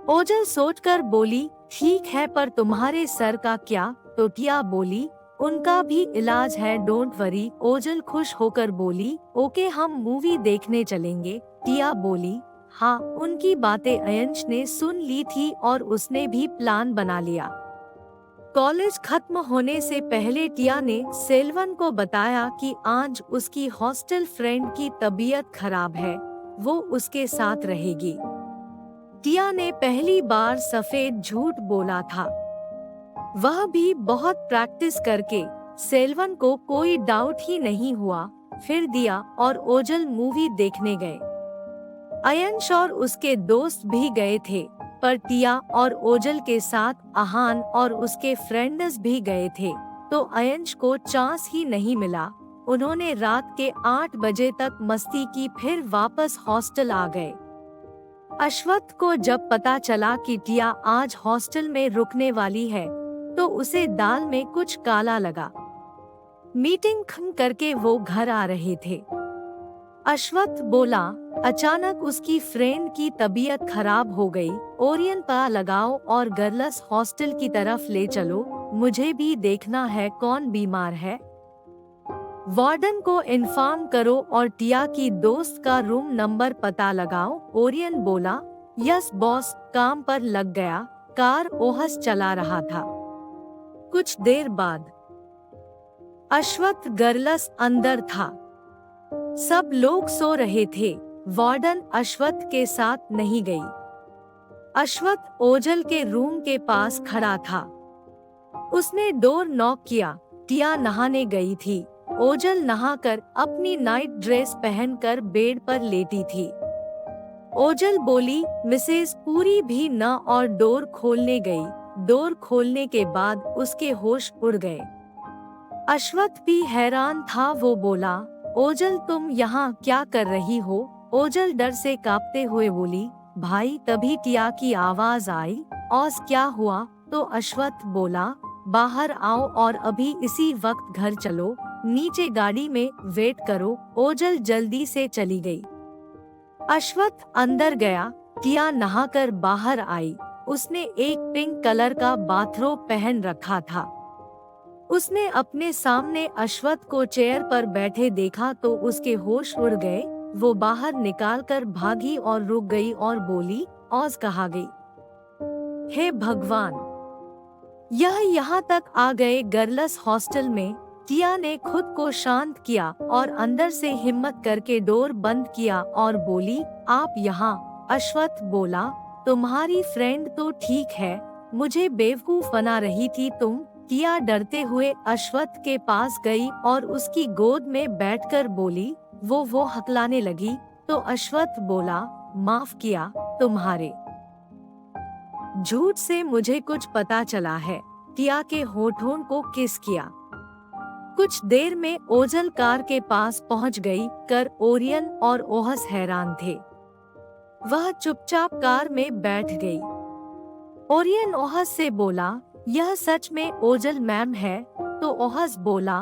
ओजल सोचकर बोली, ठीक है, पर तुम्हारे सर का क्या? तो टिया बोली, उनका भी इलाज है, डोंट वरी। ओजल खुश होकर बोली, ओके, हम मूवी देखने चलेंगे। टिया बोली, हाँ। उनकी बातें अयंश ने सुन ली थी और उसने भी प्लान बना लिया। कॉलेज खत्म होने से पहले टिया ने सेल्वन को बताया कि आज उसकी हॉस्टल फ्रेंड की तबीयत खराब है, वो उसके साथ रहेगी। टिया ने पहली बार सफेद झूठ बोला था, वह भी बहुत प्रैक्टिस करके। सेल्वन को कोई डाउट ही नहीं हुआ। फिर दिया और ओजल मूवी देखने गए। अयंश और उसके दोस्त भी गए थे, पर टिया और ओजल के साथ आहान और उसके फ्रेंड्स भी गए थे, तो अयंश को चांस ही नहीं मिला। उन्होंने रात के 8 बजे तक मस्ती की, फिर वापस हॉस्टल आ गए। अश्वत्थ को जब पता चला कि टिया आज हॉस्टल में रुकने वाली है, तो उसे दाल में कुछ काला लगा। मीटिंग खत्म करके वो घर आ रहे थे। अश्वत्थ बोला, अचानक उसकी फ्रेंड की तबीयत खराब हो गई। ओरियन पता लगाओ और गर्ल्स हॉस्टल की तरफ ले चलो, मुझे भी देखना है कौन बीमार है। वार्डन को इन्फॉर्म करो और टिया की दोस्त का रूम नंबर पता लगाओ। ओरियन बोला, यस बॉस। काम पर लग गया। कार ओहस चला रहा था। कुछ देर बाद अश्वत्थ गर्ल्स अंदर था। सब लोग सो रहे थे। वार्डन अश्वत्थ के साथ नहीं गई। अश्वत्थ ओजल के रूम के पास खड़ा था। उसने डोर नॉक किया। टिया नहाने गई थी। ओजल नहाकर अपनी नाइट ड्रेस पहनकर बेड पर लेटी थी। ओजल बोली, मिसेस पूरी भी न, और डोर खोलने गई। डोर खोलने के बाद उसके होश उड़ गए। अश्वत्थ भी हैरान था। वो बोला, ओजल तुम यहाँ क्या कर रही हो? ओजल डर से कांपते हुए बोली, भाई। तभी टिया की आवाज आई, औस क्या हुआ? तो अश्वत्थ बोला, बाहर आओ और अभी इसी वक्त घर चलो, नीचे गाड़ी में वेट करो। ओजल जल्दी से चली गई। अश्वत्थ अंदर गया। टिया नहाकर बाहर आई। उसने एक पिंक कलर का बाथरोब पहन रखा था। उसने अपने सामने अश्वत्थ को चेयर पर बैठे देखा तो उसके होश उड़ गए। वो बाहर निकालकर भागी और रुक गई और बोली, औस कहाँ गई? हे भगवान, यह यहाँ तक आ गए। गर्ल्स हॉस्टल में। टिया ने खुद को शांत किया और अंदर से हिम्मत करके डोर बंद किया और बोली, आप यहाँ? अश्वत्थ बोला, तुम्हारी फ्रेंड तो ठीक है, मुझे बेवकूफ बना रही थी तुम। टिया डरते हुए अश्वत्थ के पास गई और उसकी गोद में बैठकर बोली, वो हकलाने लगी। तो अश्वत्थ बोला, माफ किया, तुम्हारे झूठ से मुझे कुछ पता चला है। टिया के होठों को किस किया। कुछ देर में ओजल कार के पास पहुंच गई। कर ओरियन और ओहस हैरान थे। वह चुपचाप कार में बैठ गई। ओरियन ओहस से बोला, यह सच में ओजल मैम है? तो ओहस बोला,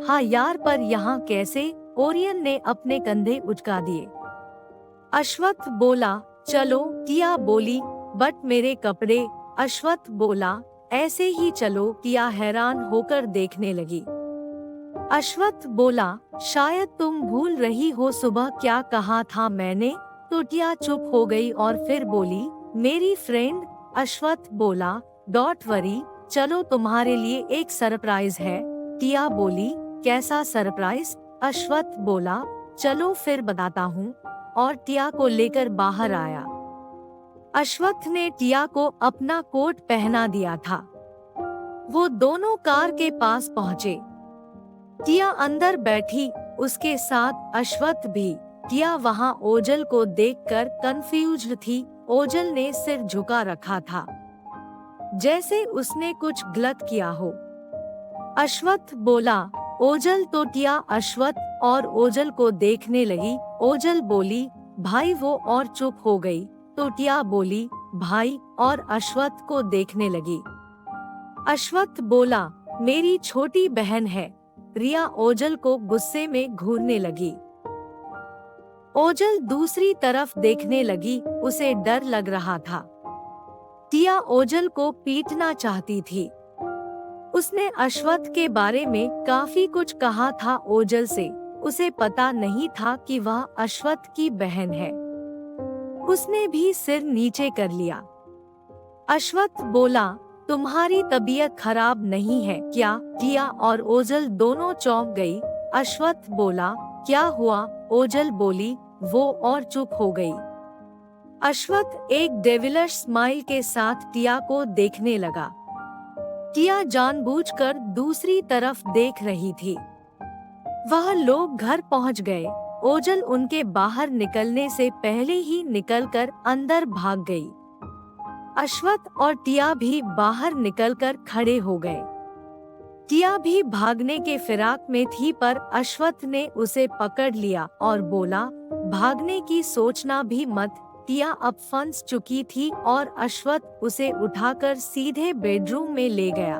हाँ यार, पर यहाँ कैसे? ओरियन ने अपने कंधे उचका दिए। अश्वत्थ बोला, चलो। टिया बोली, बट मेरे कपड़े? अश्वत्थ बोला, ऐसे ही चलो। टिया हैरान होकर देखने लगी। अश्वत्थ बोला, शायद तुम भूल रही हो सुबह क्या कहा था मैंने? तो टिया चुप हो गई और फिर बोली, मेरी फ्रेंड? अश्वत्थ बोला, डोंट वरी, चलो तुम्हारे लिए एक सरप्राइज है। टिया बोली, कैसा सरप्राइज? अश्वत्थ बोला, चलो फिर बताता हूँ, और टिया को लेकर बाहर आया। अश्वत्थ ने टिया को अपना कोट पहना दिया था। वो दोनों कार के पास पहुँचे। टिया अंदर बैठी, उसके साथ अश्वत्थ भी। टिया वहाँ ओजल को देखकर कंफ्यूज्ड थी। ओजल ने सिर झुका रखा था, जैसे उसने कुछ गलत किया हो। अश्वत्थ बोला, ओजल? तो टिया अश्वत्थ और ओजल को देखने लगी। ओजल बोली, भाई, वो, और चुप हो गई। तो टिया बोली, भाई, और अश्वत्थ को देखने लगी। अश्वत्थ बोला, मेरी छोटी बहन है। रिया ओजल को गुस्से में घूरने लगी। ओजल दूसरी तरफ देखने लगी, उसे डर लग रहा था। टिया ओजल को पीटना चाहती थी। उसने अश्वत्थ के बारे में काफी कुछ कहा था ओजल से। उसे पता नहीं था कि वह अश्वत्थ की बहन है। उसने भी सिर नीचे कर लिया। अश्वत्थ बोला, तुम्हारी तबीयत खराब नहीं है क्या? टिया और ओजल दोनों चौंक गई। अश्वत्थ बोला, क्या हुआ? ओजल बोली, वो और चुप हो गई। अश्वत्थ एक डेविलिश स्माइल के साथ टिया को देखने लगा। टिया जानबूझकर दूसरी तरफ देख रही थी। वह लोग घर पहुंच गए। ओजल उनके बाहर निकलने से पहले ही निकलकर अंदर भाग गई। अश्वत्थ और टिया भी बाहर निकलकर खड़े हो गए। टिया भी भागने के फिराक में थी, पर अश्वत्थ ने उसे पकड़ लिया और बोला, भागने की सोचना भी मत। टिया अब फंस चुकी थी और अश्वत्थ उसे उठाकर सीधे बेडरूम में ले गया।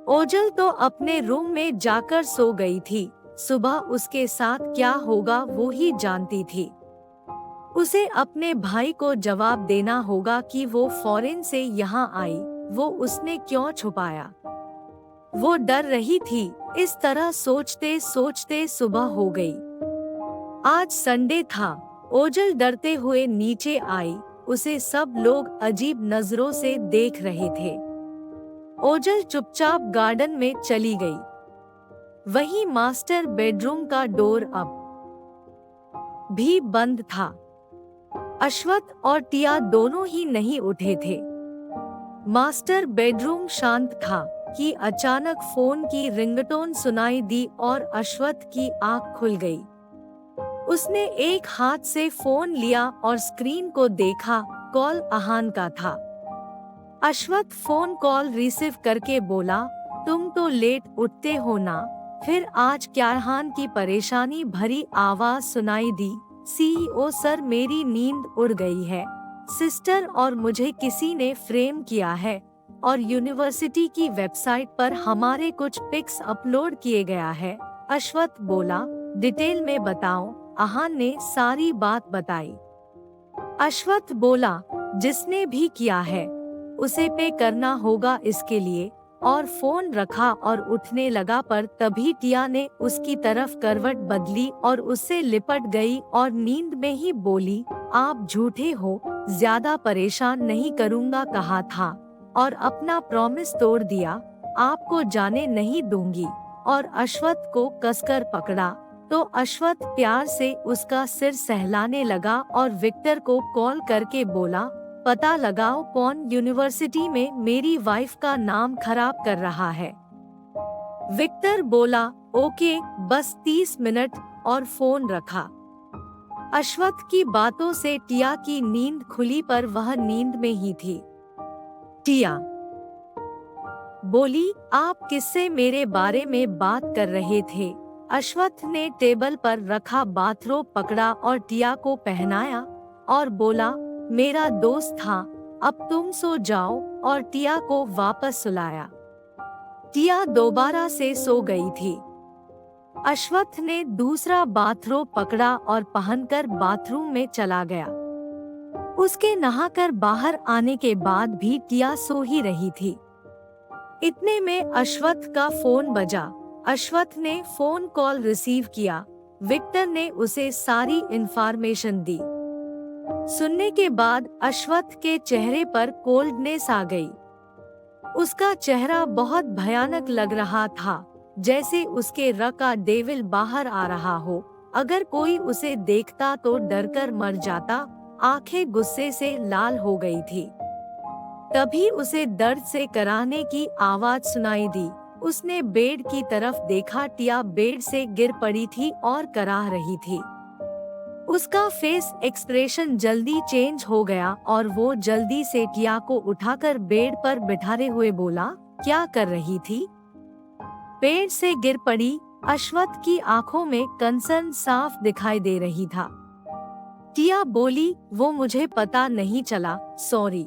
ओजल तो अपने रूम में जाकर सो गई थी। सुबह उसके साथ क्या होगा वो ही जानती थी। उसे अपने भाई को जवाब देना होगा कि वो फॉरेन से यहाँ आई, वो उसने क्यों छुपाया। वो डर रही थी। इस तरह सोचते सोचते सुबह हो गई। आज संडे था। ओजल डरते हुए नीचे आई। उसे सब लोग अजीब नजरों से देख रहे थे। ओजल चुपचाप गार्डन में चली गई। वही मास्टर बेडरूम का डोर अब भी बंद था। अश्वत्थ और टिया दोनों ही नहीं उठे थे। मास्टर बेडरूम शांत था कि अचानक फोन की रिंगटोन सुनाई दी और अश्वत्थ की आंख खुल गई। उसने एक हाथ से फोन लिया और स्क्रीन को देखा। कॉल आहान का था। अश्वत्थ फोन कॉल रिसीव करके बोला, तुम तो लेट उठते हो ना? फिर आज क्या? आहान की परेशानी भरी आवाज सुनाई दी। सीईओ सर, मेरी नींद उड़ गई है। सिस्टर और मुझे किसी ने फ्रेम किया है और यूनिवर्सिटी की वेबसाइट पर हमारे कुछ पिक्स अपलोड किए गया है। अश्वत्थ बोला, डिटेल में बताओ। आहान ने सारी बात बताई। अश्वत्थ बोला, जिसने भी किया है उसे पे करना होगा इसके लिए, और फोन रखा और उठने लगा, पर तभी टिया ने उसकी तरफ करवट बदली और उससे लिपट गई और नींद में ही बोली, आप झूठे हो, ज्यादा परेशान नहीं करूँगा कहा था और अपना प्रॉमिस तोड़ दिया, आपको जाने नहीं दूंगी। और अश्वत्थ को कसकर पकड़ा तो अश्वत्थ प्यार से उसका सिर सहलाने लगा और विक्टर को कॉल करके बोला, पता लगाओ कौन यूनिवर्सिटी में मेरी वाइफ का नाम खराब कर रहा है। विक्टर बोला, ओके, बस 30 मिनट, और फोन रखा। अश्वत्थ की बातों से टिया की नींद खुली, पर वह नींद में ही थी। टिया बोली, आप किससे मेरे बारे में बात कर रहे थे? अश्वत्थ ने टेबल पर रखा बाथरोब पकड़ा और टिया को पहनाया और बोला, मेरा दोस्त था, अब तुम सो जाओ, और टिया को वापस सुलाया। टिया दोबारा से सो गई थी। अश्वत्थ ने दूसरा बाथरोब पकड़ा और पहनकर बाथरूम में चला गया। उसके नहाकर बाहर आने के बाद भी टिया सो ही रही थी। इतने में अश्वत्थ का फोन बजा। अश्वत्थ ने फोन कॉल रिसीव किया। विक्टर ने उसे सारी इंफॉर्मेशन दी। सुनने के बाद अश्वत्थ के चेहरे पर कोल्डनेस आ गई। उसका चेहरा बहुत भयानक लग रहा था, जैसे उसके रग का डेविल बाहर आ रहा हो। अगर कोई उसे देखता तो डरकर मर जाता। आंखें गुस्से से लाल हो गई थी। तभी उसे दर्द से कराहने की आवाज सुनाई दी। उसने बेड की तरफ देखा। टिया बेड से गिर पड़ी थी और कराह रही थी। उसका फेस एक्सप्रेशन जल्दी चेंज हो गया और वो जल्दी से टिया को उठाकर बेड पर बिठाते हुए बोला, क्या कर रही थी? बेड से गिर पड़ी। अश्वत्थ की आंखों में कंसर्न साफ दिखाई दे रही था। टिया बोली, वो मुझे पता नहीं चला, सॉरी।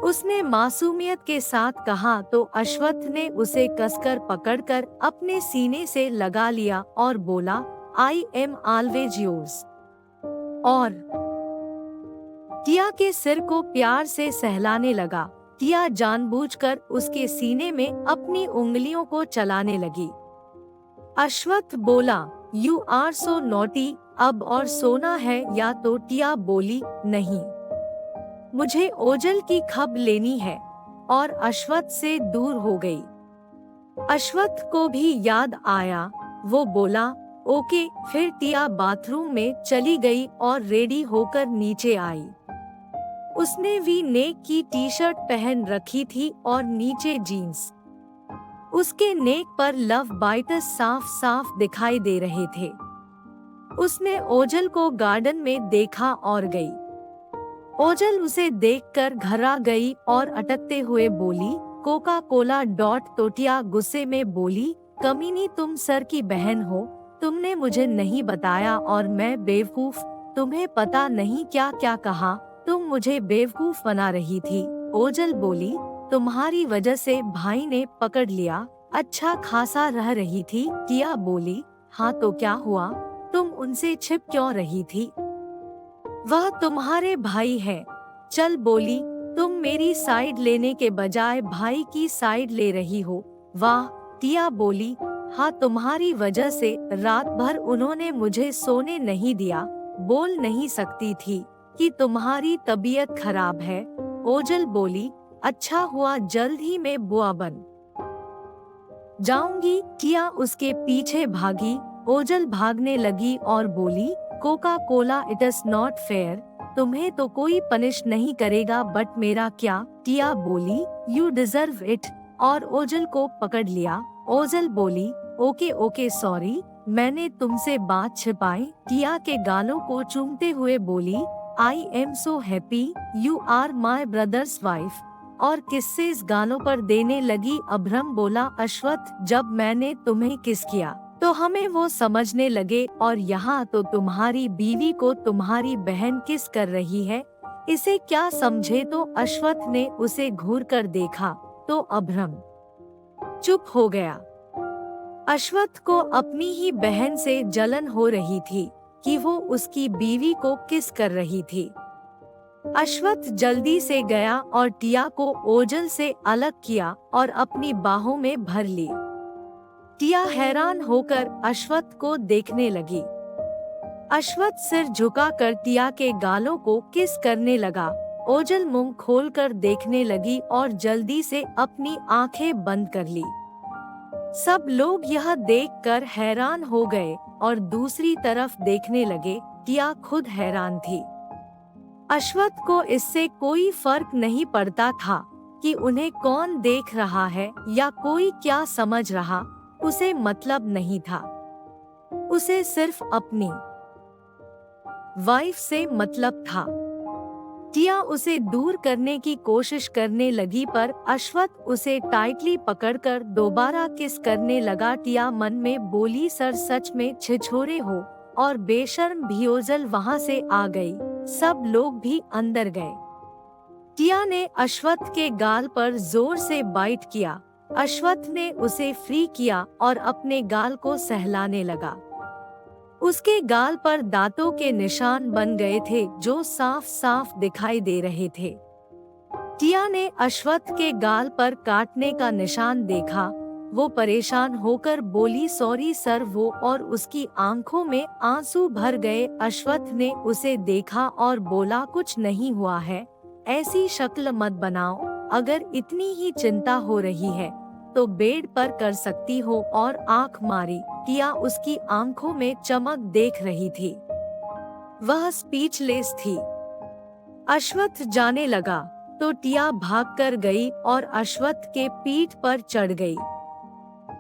उसने मासूमियत के साथ कहा तो अश्वत्थ ने उसे कसकर पकड़कर अपने सीने से लगा लिया और बोला, आई एम ऑलवेज योर्स। और टिया के सिर को प्यार से सहलाने लगा। टिया जानबूझकर उसके सीने में अपनी उंगलियों को चलाने लगी। अश्वत्थ बोला, यू आर सो नॉटी, अब और सोना है या तो? टिया बोली, नहीं, मुझे ओझल की खबर लेनी है, और अश्वत्थ से दूर हो गई। अश्वत्थ को भी याद आया। वो बोला, ओके। फिर टिया बाथरूम में चली गई और रेडी होकर नीचे आई। उसने वी नेक की टी शर्ट पहन रखी थी और नीचे जीन्स। उसके नेक पर लव बाइट्स साफ साफ दिखाई दे रहे थे। उसने ओझल को गार्डन में देखा और गई। ओझल उसे देखकर घबरा गई और अटकते हुए बोली, कोका कोला डॉट। तोटिया गुस्से में बोली, कमीनी, तुम सर की बहन हो, तुमने मुझे नहीं बताया और मैं बेवकूफ, तुम्हें पता नहीं क्या क्या कहा, तुम मुझे बेवकूफ बना रही थी। ओझल बोली, तुम्हारी वजह से भाई ने पकड़ लिया, अच्छा खासा रह रही थी। टिया बोली, हाँ तो क्या हुआ, तुम उनसे छिप क्यों रही थी? वह तुम्हारे भाई है। चल बोली, तुम मेरी साइड लेने के बजाय भाई की साइड ले रही हो। वाह। टिया बोली, हाँ, तुम्हारी वजह से रात भर उन्होंने मुझे सोने नहीं दिया। बोल नहीं सकती थी कि तुम्हारी तबीयत खराब है। ओझल बोली, अच्छा हुआ जल्द ही मैं बुआ बन जाऊंगी। टिया उसके पीछे भागी। ओझल भागने लगी और बोली, Coca Cola, it is not fair, तुम्हें तो कोई पनिश नहीं करेगा, बट मेरा क्या? टिया बोली, यू डिजर्व इट, और ओझल को पकड़ लिया। ओझल बोली, ओके ओके सॉरी, मैंने तुमसे बात छिपाई। टिया के गालों को चूमते हुए बोली, I am so happy you are my brother's wife, और किस्से इस गालों पर देने लगी। अभ्रम बोला, अश्वत्थ, जब मैंने तुम्हें किस किया तो हमें वो समझने लगे, और यहाँ तो तुम्हारी बीवी को तुम्हारी बहन किस कर रही है, इसे क्या समझे? तो अश्वत्थ ने उसे घूर कर देखा तो अभ्रम चुप हो गया। अश्वत्थ को अपनी ही बहन से जलन हो रही थी कि वो उसकी बीवी को किस कर रही थी। अश्वत्थ जल्दी से गया और टिया को ओझल से अलग किया और अपनी बाहों में भर ली। टिया हैरान होकर अश्वत्थ को देखने लगी। अश्वत्थ सिर झुकाकर टिया के गालों को किस करने लगा। ओझल मुंह खोलकर देखने लगी और जल्दी से अपनी आंखें बंद कर ली। सब लोग यह देखकर हैरान हो गए और दूसरी तरफ देखने लगे। टिया खुद हैरान थी। अश्वत्थ को इससे कोई फर्क नहीं पड़ता था कि उन्हें कौन देख रहा है या कोई क्या समझ रहा, उसे मतलब नहीं था। उसे सिर्फ अपनी वाइफ से मतलब था। टिया उसे दूर करने की कोशिश करने लगी, पर अश्वत्थ उसे टाइटली पकड़कर दोबारा किस करने लगा। टिया मन में बोली, सर सच में छिछोरे हो और बेशर्म भी। ओझल वहाँ से आ गई। सब लोग भी अंदर गए। टिया ने अश्वत्थ के गाल पर जोर से बाइट किया। अश्वत्थ ने उसे फ्री किया और अपने गाल को सहलाने लगा। उसके गाल पर दांतों के निशान बन गए थे जो साफ साफ दिखाई दे रहे थे। टिया ने अश्वत्थ के गाल पर काटने का निशान देखा। वो परेशान होकर बोली, सॉरी सर। वो और उसकी आंखों में आंसू भर गए। अश्वत्थ ने उसे देखा और बोला, कुछ नहीं हुआ है, ऐसी शक्ल मत बनाओ। अगर इतनी ही चिंता हो रही है तो बेड पर कर सकती हो, और आंख मारी। टिया उसकी आंखों में चमक देख रही थी। वह स्पीचलेस थी। अश्वत्थ जाने लगा तो टिया भागकर गई और अश्वत्थ के पीठ पर चढ़ गई।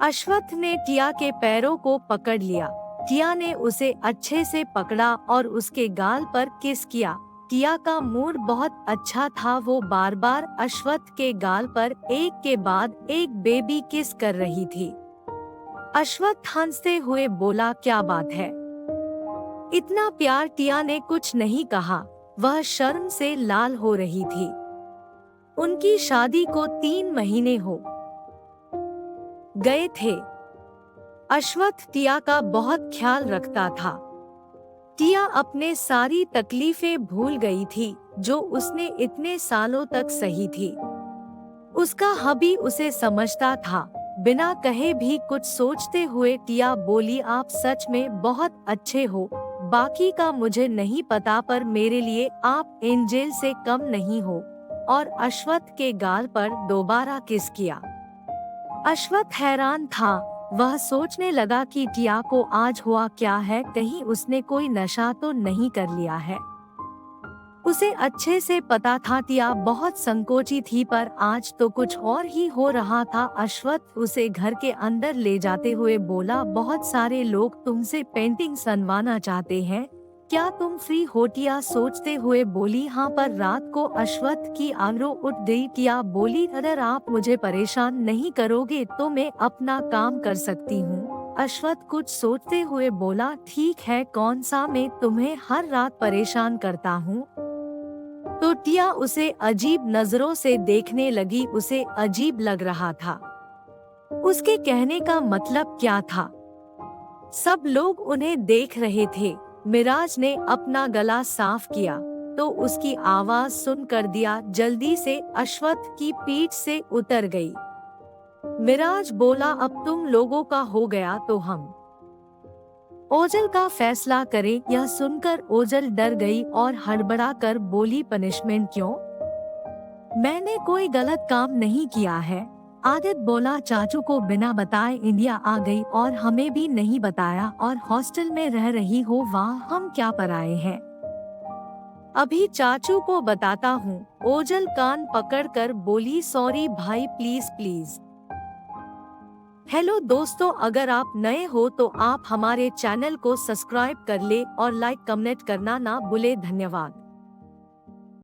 अश्वत्थ ने टिया के पैरों को पकड़ लिया। टिया ने उसे अच्छे से पकड़ा और उसके गाल पर किस किया। टिया का मूड बहुत अच्छा था। वो बार बार अश्वत्थ के गाल पर एक के बाद एक बेबी किस कर रही थी। अश्वत्थ हंसते हुए बोला, क्या बात है, इतना प्यार? टिया ने कुछ नहीं कहा। वह शर्म से लाल हो रही थी। उनकी शादी को 3 महीने हो गए थे। अश्वत्थ टिया का बहुत ख्याल रखता था। टिया अपने सारी तकलीफें भूल गई थी जो उसने इतने सालों तक सही थी। उसका हबी उसे समझता था। बिना कहे भी कुछ सोचते हुए टिया बोली, आप सच में बहुत अच्छे हो। बाकी का मुझे नहीं पता, पर मेरे लिए आप एंजेल से कम नहीं हो। और अश्वत्थ के गाल पर दोबारा किस किया। अश्वत्थ हैरान था। वह सोचने लगा कि टिया को आज हुआ क्या है, कहीं उसने कोई नशा तो नहीं कर लिया है। उसे अच्छे से पता था टिया बहुत संकोची थी, पर आज तो कुछ और ही हो रहा था। अश्वत्थ उसे घर के अंदर ले जाते हुए बोला, बहुत सारे लोग तुमसे पेंटिंग बनवाना चाहते हैं, क्या तुम फ्री हो? टिया सोचते हुए बोली, हाँ, पर रात को। अश्वत्थ की आंखें उठ गई। टिया बोली, अगर आप मुझे परेशान नहीं करोगे तो मैं अपना काम कर सकती हूँ। अश्वत्थ कुछ सोचते हुए बोला, ठीक है, कौन सा मैं तुम्हें हर रात परेशान करता हूँ? तो टिया उसे अजीब नजरों से देखने लगी। उसे अजीब लग रहा था। उसके कहने का मतलब क्या था? सब लोग उन्हें देख रहे थे। मिराज ने अपना गला साफ किया तो उसकी आवाज सुनकर दिया जल्दी से अश्वत्थ की पीठ से उतर गई। मिराज बोला, अब तुम लोगों का हो गया तो हम ओजल का फैसला करें। यह सुनकर ओजल डर गई और हड़बड़ा कर बोली, पनिशमेंट क्यों? मैंने कोई गलत काम नहीं किया है। आदित्य बोला, चाचू को बिना बताए इंडिया आ गई और हमें भी नहीं बताया, और हॉस्टल में रह रही हो, वहाँ हम क्या पराए हैं? अभी चाचू को बताता हूँ। ओजल कान पकड़कर बोली, सॉरी भाई, प्लीज प्लीज। हेलो दोस्तों, अगर आप नए हो तो आप हमारे चैनल को सब्सक्राइब कर ले और लाइक कमेंट करना ना भूले। धन्यवाद।